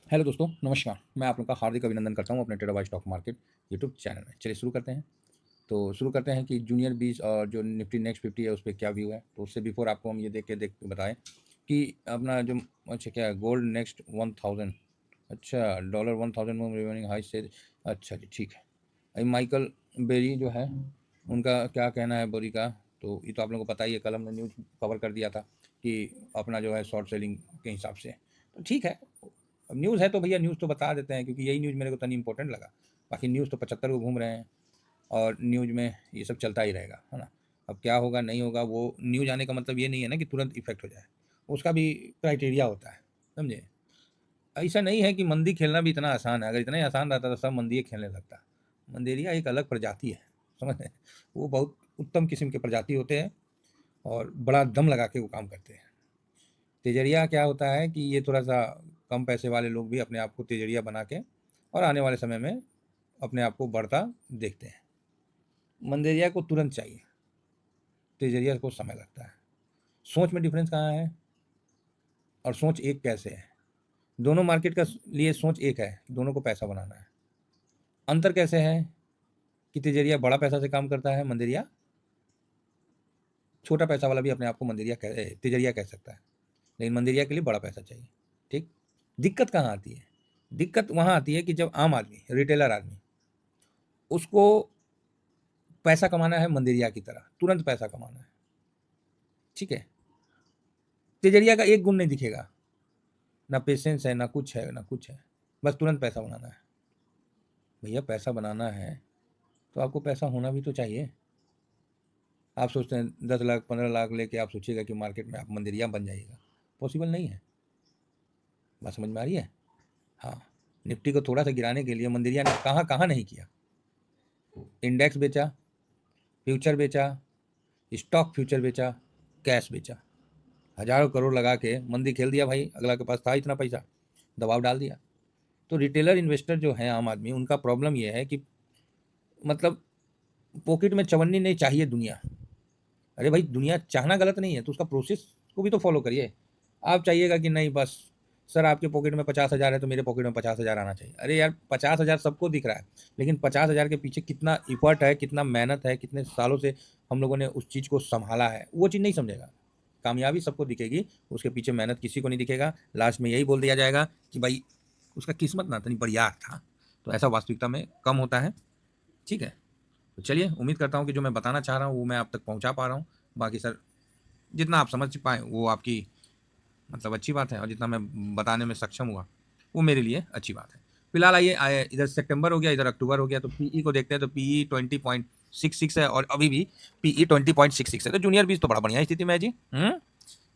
Hello दोस्तों, नमस्कार। मैं आप लोगों का हार्दिक अभिनंदन करता हूँ अपने trader stock market YouTube channel में। चलिए शुरू करते हैं। तो शुरू करते हैं कि जूनियर 20 और जो निफ्टी नेक्स्ट 50 है उस पे क्या व्यू है। तो उससे बिफोर आपको हम ये देख के बताएं कि अपना जो अच्छा क्या है गोल्ड नेक्स्ट 1000। अच्छा, डॉलर 1000 में रिमेनिंग हाई से। अच्छा जी, ठीक है। अभी माइकल बेरी जो है उनका क्या कहना है बोरी का। तो ये तो आप लोगों को पता ही है, कल हमने न्यूज़ कवर कर दिया था कि अपना जो है शॉर्ट सेलिंग के हिसाब से। तो ठीक है, अब न्यूज़ है तो भैया न्यूज़ तो बता देते हैं, क्योंकि यही न्यूज़ मेरे को तनी इंपॉर्टेंट लगा। बाकी न्यूज़ तो 75 को घूम रहे हैं और न्यूज़ में ये सब चलता ही रहेगा, है ना। अब क्या होगा नहीं होगा, वो न्यूज़ आने का मतलब ये नहीं है ना कि तुरंत इफेक्ट हो जाए। उसका भी क्राइटेरिया होता है, समझे। ऐसा नहीं है कि मंदी खेलना भी इतना आसान है। अगर इतना ही आसान रहता तो सब मंदी खेलने लगता। मंदेरिया एक अलग प्रजाति है, समझ रहे हैं? वो बहुत उत्तम किस्म के प्रजाति होते हैं और बड़ा दम लगा के वो काम करते हैं। तेजरिया क्या होता है कि ये थोड़ा सा कम पैसे वाले लोग भी अपने आप को तेजरिया बना के और आने वाले समय में अपने आप को बढ़ता देखते हैं। मंदेरिया को तुरंत चाहिए, तेजरिया को समय लगता है। सोच में डिफरेंस कहाँ है और सोच एक कैसे है। दोनों मार्केट का लिए सोच एक है, दोनों को पैसा बनाना है। अंतर कैसे है कि तेजरिया बड़ा पैसा से काम करता है, मंदेरिया छोटा पैसा वाला भी अपने आप को तेजरिया कह सकता है, लेकिन मंदेरिया के लिए बड़ा पैसा चाहिए। ठीक। दिक्कत कहाँ आती है? दिक्कत वहाँ आती है कि जब आम आदमी, रिटेलर आदमी, उसको पैसा कमाना है मंदेरिया की तरह, तुरंत पैसा कमाना है। ठीक है। तेजरिया का एक गुण नहीं दिखेगा, ना पेशेंस है, ना कुछ है, ना कुछ है। बस तुरंत पैसा बनाना है। भैया पैसा बनाना है तो आपको पैसा होना भी तो चाहिए। आप सोचते हैं 10 लाख 15 लाख लेके आप सोचिएगा कि मार्केट में आप मंदिरिया बन जाइएगा। पॉसिबल नहीं है। बात समझ में आ रही है? हाँ। निफ्टी को थोड़ा सा गिराने के लिए मंदिरिया ने कहाँ कहाँ नहीं किया। इंडेक्स बेचा, फ्यूचर बेचा, स्टॉक फ्यूचर बेचा, कैश बेचा। हजारों करोड़ लगा के मंदी खेल दिया भाई। अगला के पास था इतना पैसा, दबाव डाल दिया। तो रिटेलर इन्वेस्टर जो है आम आदमी, उनका प्रॉब्लम यह है कि मतलब पॉकेट में चवन्नी नहीं चाहिए दुनिया। अरे भाई, दुनिया चाहना गलत नहीं है, तो उसका प्रोसेस को भी तो फॉलो करिए। आप चाहिएगा कि नहीं बस सर आपके पॉकेट में 50,000 है तो मेरे पॉकेट में 50,000 आना चाहिए। अरे यार, 50,000 सबको दिख रहा है, लेकिन 50,000 के पीछे कितना इफर्ट है, कितना मेहनत है, कितने सालों से हम लोगों ने उस चीज़ को संभाला है, वो चीज़ नहीं समझेगा। कामयाबी सबको दिखेगी, उसके पीछे मेहनत किसी को नहीं दिखेगा। लास्ट में यही बोल दिया जाएगा कि भाई उसका किस्मत ना इतनी बढ़िया था। तो ऐसा वास्तविकता में कम होता है। ठीक है। तो चलिए, उम्मीद करता हूँ कि जो मैं बताना चाह रहा हूँ वो मैं आप तक पहुँचा पा रहा हूँ। बाकी सर जितना आप समझ पाएँ वो आपकी मतलब अच्छी बात है, और जितना मैं बताने में सक्षम हुआ वो मेरे लिए अच्छी बात है। फिलहाल आइए इधर सितंबर हो गया, इधर अक्टूबर हो गया, तो पीई को देखते हैं। तो पीई 20.66 है और अभी भी पीई 20.66 है। तो जूनियर बीज तो बड़ा बढ़िया स्थिति में है जी।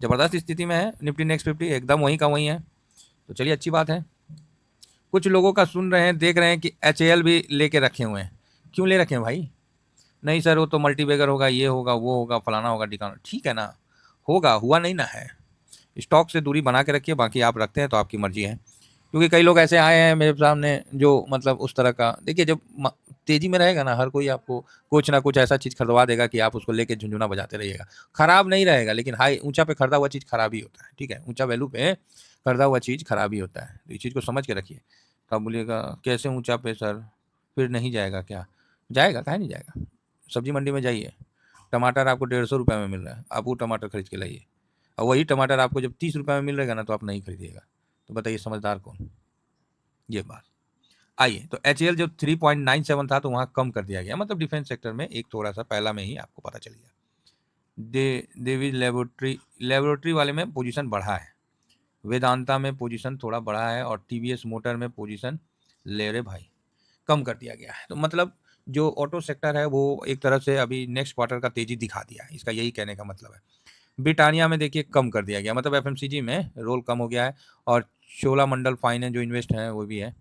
जबरदस्त स्थिति में है। निफ्टी नेक्स्ट 50 एकदम वहीं का वहीं है। तो चलिए, अच्छी बात है। कुछ लोगों का सुन रहे हैं, देख रहे हैं कि एच भी लेके रखे हुए हैं। क्यों ले रखे हैं भाई? नहीं सर, वो तो मल्टीबैगर होगा, ये होगा, वो होगा, फलाना होगा, ठिकाना। ठीक है ना, होगा, हुआ नहीं ना है। स्टॉक से दूरी बना के रखिए, बाकी आप रखते हैं तो आपकी मर्जी है। क्योंकि कई लोग ऐसे आए हैं मेरे सामने जो मतलब उस तरह का, देखिए जब तेजी में रहेगा ना, हर कोई आपको कुछ ना कुछ ऐसा चीज़ खरीदवा देगा कि आप उसको लेके झुंझुना बजाते रहिएगा। खराब नहीं रहेगा, लेकिन हाई ऊंचा पे खरीदा हुआ चीज़ खराब ही होता है। ठीक है, ऊंचा वैल्यू पे खरीदा हुआ चीज़ खराब ही होता है। तो इस चीज़ को समझ के रखिए। कब बोलिएगा कैसे ऊंचा पे सर, फिर नहीं जाएगा क्या? जाएगा, काहे नहीं जाएगा। सब्जी मंडी में जाइए, टमाटर आपको 150 रुपये में मिल रहा है, आप वो टमाटर खरीद के लाइए। और वही टमाटर आपको जब 30 रुपये में मिल रहेगा ना, तो आप नहीं खरीदिएगा। तो बताइए समझदार कौन? ये बात। आइए, तो एच जो 3.97 था तो वहाँ कम कर दिया गया, मतलब डिफेंस सेक्टर में एक थोड़ा सा पहला में ही आपको पता चल गया। देवी लेबोरेटरी वाले में पोजीशन बढ़ा है, वेदांता में पोजीशन थोड़ा बढ़ा है, और टीवीएस मोटर में पोजीशन ले रहे भाई कम कर दिया गया है। तो मतलब जो ऑटो सेक्टर है वो एक तरह से अभी नेक्स्ट क्वार्टर का तेजी दिखा दिया है, इसका यही कहने का मतलब है। ब्रिटानिया में देखिए कम कर दिया गया, मतलब एफएमसीजी में रोल कम हो गया है। और चोलामंडल फाइनेंस जो इन्वेस्ट है वो भी है,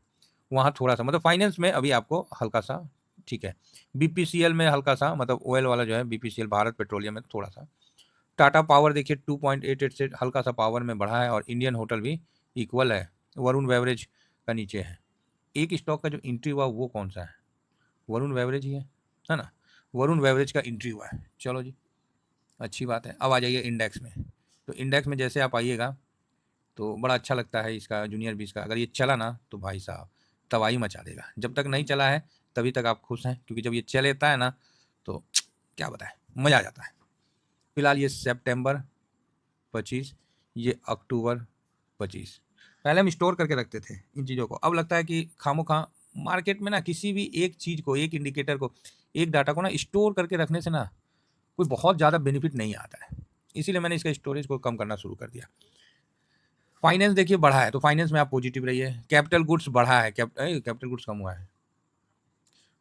वहाँ थोड़ा सा मतलब फाइनेंस में अभी आपको हल्का सा ठीक है। बीपीसीएल में हल्का सा, मतलब ऑयल वाला जो है बीपीसीएल भारत पेट्रोलियम में थोड़ा सा। टाटा पावर देखिए 2.88 से हल्का सा पावर में बढ़ा है, और इंडियन होटल भी इक्वल है, वरुण बेवरेज का नीचे है। एक स्टॉक का जो एंट्री हुआ वो कौन सा है? वरुण बेवरेज ही है ना। वरुण बेवरेज का एंट्री हुआ है। चलो जी, अच्छी बात है। अब आ जाइए इंडेक्स में। तो इंडेक्स में जैसे आप आइएगा तो बड़ा अच्छा लगता है इसका जूनियर बीस का। अगर ये चला ना तो भाई साहब तबाही मचा देगा। जब तक नहीं चला है तभी तक आप खुश हैं, क्योंकि जब ये चल लेता है ना तो क्या बताएं, मज़ा आ जाता है। फिलहाल ये सितंबर 25, ये अक्टूबर 25। पहले हम स्टोर करके रखते थे इन चीज़ों को, अब लगता है कि खामोखा मार्केट में ना किसी भी एक चीज़ को, एक इंडिकेटर को, एक डाटा को ना स्टोर करके रखने से ना कोई बहुत ज़्यादा बेनिफिट नहीं आता है। इसीलिए मैंने इसका स्टोरेज को कम करना शुरू कर दिया। फाइनेंस देखिए बढ़ा है, तो फाइनेंस में आप पॉजिटिव रहिए। कैपिटल गुड्स बढ़ा है, कैपिटल गुड्स कम हुआ है।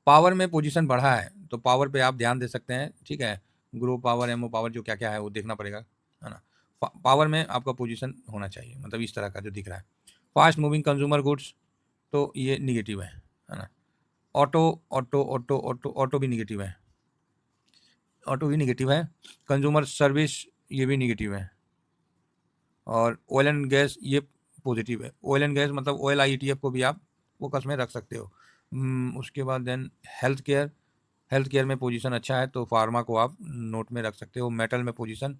पावर में पोजीशन बढ़ा है, तो पावर पे आप ध्यान दे सकते हैं, ठीक है। ग्रो पावर, एमओ पावर, जो क्या क्या है वो देखना पड़ेगा, है ना। पावर में आपका पोजीशन होना चाहिए, मतलब इस तरह का जो दिख रहा है। फास्ट मूविंग कंज्यूमर गुड्स, तो ये निगेटिव है ना। Auto auto auto auto auto भी निगेटिव है, ऑटो भी निगेटिव है। कंज्यूमर सर्विस ये भी निगेटिव है। और ऑयल एंड गैस ये पॉजिटिव है। ऑयल एंड गैस मतलब ऑयल आईईटीएफ को भी आप फोकस में रख सकते हो। उसके बाद then health care, health care में पोजीशन अच्छा है, तो फार्मा को आप नोट में रख सकते हो। मेटल में पोजीशन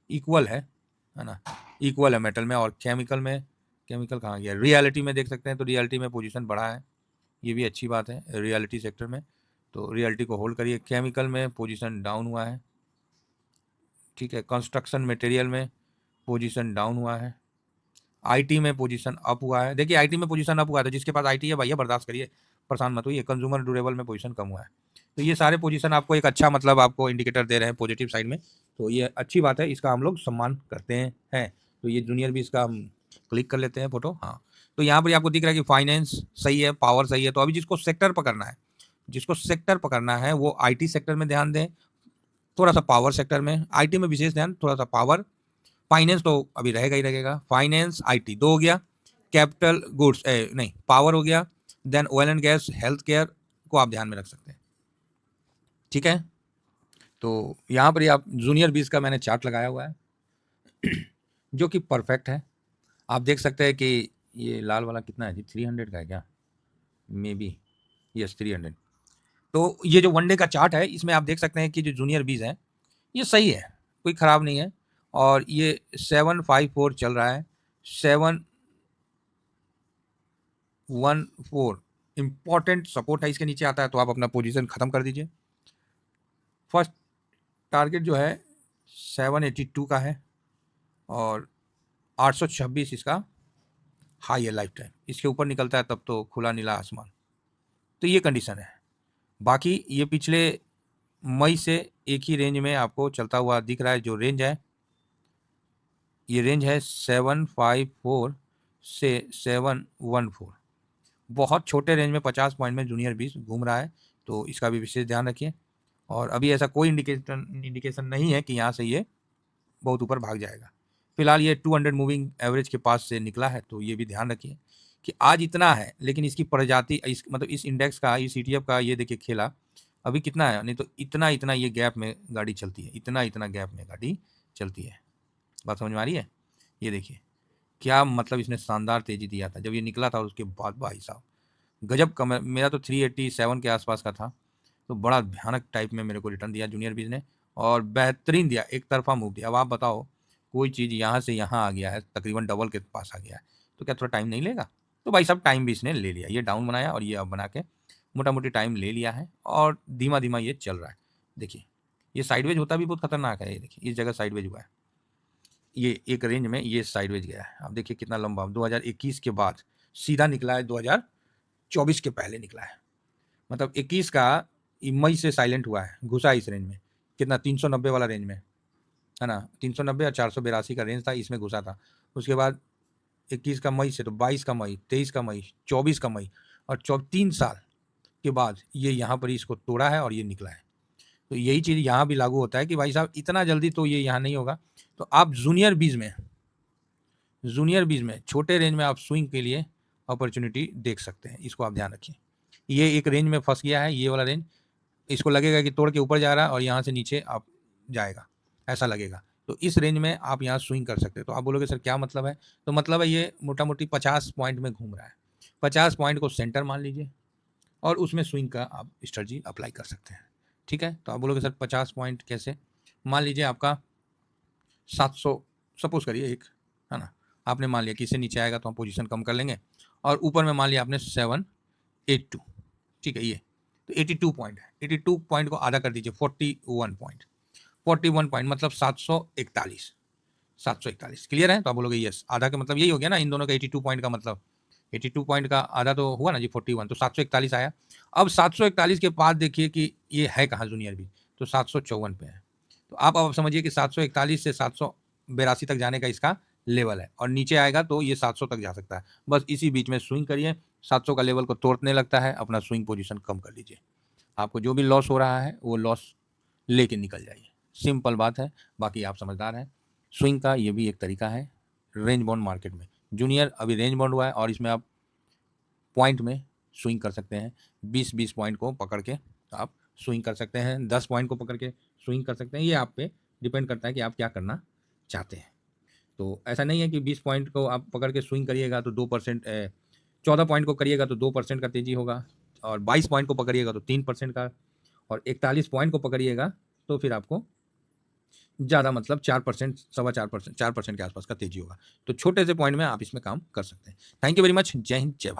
इक्वल है ना, इक्वल है मेटल में। और केमिकल में, केमिकल कहाँ गया, रियलिटी में देख सकते हैं, तो रियलिटी में पोजीशन बढ़ा है, ये भी अच्छी बात है रियलिटी सेक्टर में, तो रियलिटी को होल्ड करिए। केमिकल में पोजीशन डाउन हुआ है, ठीक है। कंस्ट्रक्शन मटेरियल में पोजीशन डाउन हुआ है। आईटी में पोजीशन अप हुआ है। देखिए आईटी में पोजीशन अप हुआ है, तो जिसके पास आईटी है भैया बर्दाश्त करिए, परेशान मत होइए। कंज्यूमर ड्यूरेबल में पोजीशन कम हुआ है। तो ये सारे पोजीशन आपको एक अच्छा मतलब आपको इंडिकेटर दे रहे हैं पॉजिटिव साइड में, तो ये अच्छी बात है, इसका हम लोग सम्मान करते हैं। तो ये जूनियर भी इसका हम क्लिक कर लेते हैं फोटो। हाँ, तो यहाँ पर आपको दिख रहा है कि फाइनेंस सही है, पावर सही है। तो अभी जिसको सेक्टर पकड़ना है, जिसको सेक्टर पकड़ना है वो आईटी सेक्टर में ध्यान दें, थोड़ा सा पावर सेक्टर में, आईटी में विशेष ध्यान, थोड़ा सा पावर। फाइनेंस तो अभी रहेगा ही रहेगा, फाइनेंस आईटी दो हो गया। कैपिटल गुड्स नहीं, पावर हो गया। Then oil and gas, health care को आप ध्यान में रख सकते हैं, ठीक है। तो यहाँ पर ही आप जूनियर बीस का मैंने चार्ट लगाया हुआ है जो कि परफेक्ट है। आप देख सकते हैं कि ये लाल वाला कितना है जी, 300 का है क्या, मे बी, यस 300। तो ये जो वनडे का चार्ट है इसमें आप देख सकते हैं कि जो जूनियर बीज है ये सही है, कोई ख़राब नहीं है। और ये 754 चल रहा है, 714 इंपॉर्टेंट सपोर्ट है, इसके नीचे आता है तो आप अपना पोजीशन ख़त्म कर दीजिए। फर्स्ट टारगेट जो है 782 का है, और 826 इसका हाई है लाइफ टाइम। इसके ऊपर निकलता है तब तो खुला नीला आसमान। तो ये कंडीशन है। बाकी ये पिछले मई से एक ही रेंज में आपको चलता हुआ दिख रहा है। जो रेंज है, ये रेंज है 754 से 714। बहुत छोटे रेंज में 50 पॉइंट में जूनियर बीस घूम रहा है, तो इसका भी विशेष ध्यान रखिए। और अभी ऐसा कोई इंडिकेशन नहीं है कि यहाँ से ये बहुत ऊपर भाग जाएगा। फिलहाल ये 200 मूविंग एवरेज के पास से निकला है, तो ये भी ध्यान रखिए कि आज इतना है, लेकिन इसकी प्रजाति मतलब इस इंडेक्स का, इस ETF का ये देखिए खेला अभी कितना है, नहीं तो इतना इतना ये गैप में गाड़ी चलती है, इतना इतना गैप में गाड़ी चलती है। बात समझ में आ रही है। ये देखिए क्या मतलब इसने शानदार तेजी दिया था जब ये निकला था, उसके बाद भाई साहब गजब कम। मेरा तो 387 के आसपास का था, तो बड़ा भयानक टाइप में मेरे को रिटर्न दिया जूनियर बीज ने, और बेहतरीन दिया, एक तरफा मूव दिया। अब आप बताओ, कोई चीज़ यहाँ से यहाँ आ गया है, तकरीबन डबल के पास आ गया है, तो क्या थोड़ा टाइम नहीं लेगा। तो भाई साहब टाइम भी इसने ले लिया, ये डाउन बनाया और ये अब बना के मोटा मोटी टाइम ले लिया है, और धीमा धीमा ये चल रहा है। देखिए ये साइडवेज होता भी बहुत खतरनाक है। ये देखिए इस जगह साइडवेज हुआ है, ये एक रेंज में ये साइडवेज गया है। आप देखिए कितना लंबा, 2021 के बाद सीधा निकला है, 2024 के पहले निकला है। मतलब 21 का मई से साइलेंट हुआ है, घुसा इस रेंज में, कितना 390 वाला रेंज में, है ना। 390 और 482 का रेंज था, इसमें घुसा था। उसके बाद 21 का मई से, तो 22 का मई, 23 का मई, 24 का मई, और 3 साल के बाद ये यहाँ पर इसको तोड़ा है और ये निकला है। तो यही चीज़ यहाँ भी लागू होता है कि भाई साहब इतना जल्दी तो ये यहाँ नहीं होगा। तो आप जूनियर बीज में छोटे रेंज में आप स्विंग के लिए अपॉर्चुनिटी देख सकते हैं, इसको आप ध्यान रखिए। ये एक रेंज में फंस गया है, ये वाला रेंज, इसको लगेगा कि तोड़ के ऊपर जा रहा है और यहाँ से नीचे आप जाएगा, ऐसा लगेगा। तो इस रेंज में आप यहाँ स्विंग कर सकते हैं। तो आप बोलोगे सर क्या मतलब है, तो मतलब है ये मोटा मोटी 50 पॉइंट में घूम रहा है। 50 पॉइंट को सेंटर मान लीजिए और उसमें स्विंग का आप स्ट्रेटजी अप्लाई कर सकते हैं, ठीक है। तो आप बोलोगे सर 50 पॉइंट कैसे, मान लीजिए आपका 700 सपोज करिए एक, है ना, आपने मान लिया कि इससे नीचे आएगा तो हम पोजीशन कम कर लेंगे, और ऊपर में मान लिया आपने 782, ठीक है। ये तो 82 पॉइंट है, 82 पॉइंट को आधा कर दीजिए, 41 पॉइंट, 41 पॉइंट मतलब 741, 741 क्लियर है। तो आप बोलोगे यस, आधा का मतलब यही हो गया ना इन दोनों का, 82 पॉइंट का मतलब 82 पॉइंट का आधा तो हुआ ना जी 41, तो 741 आया। अब 741 के बाद देखिए कि ये है कहाँ जूनियर भी, तो 754 पे है। तो आप समझिए कि 741 से 782 तक जाने का इसका लेवल है, और नीचे आएगा तो ये 700 तक जा सकता है। बस इसी बीच में स्विंग करिए, 700 का लेवल को तोड़ने लगता है, अपना स्विंग पोजीशन कम कर लीजिए, आपको जो भी लॉस हो रहा है वो लॉस लेके निकल जाइए। सिंपल बात है, बाकी आप समझदार हैं। स्विंग का ये भी एक तरीका है रेंज बाउंड मार्केट में। जूनियर अभी रेंज बाउंड हुआ है और इसमें आप पॉइंट में स्विंग कर सकते हैं, 20-20 पॉइंट को पकड़ के आप स्विंग कर सकते हैं, 10 पॉइंट को पकड़ के स्विंग कर सकते हैं। ये आप पे डिपेंड करता है कि आप क्या करना चाहते हैं। तो ऐसा नहीं है कि 20 पॉइंट को आप पकड़ के स्विंग करिएगा तो 2%, 14 पॉइंट को करिएगा तो 2% का तेजी होगा, और 22 पॉइंट को पकड़िएगा तो 3% का, और 41 पॉइंट को पकड़िएगा तो फिर आपको ज़्यादा मतलब 4%, 4.25%, 4% के आसपास का तेजी होगा। तो छोटे से पॉइंट में आप इसमें काम कर सकते हैं। Thank you very much. जय हिंद, जय भारत।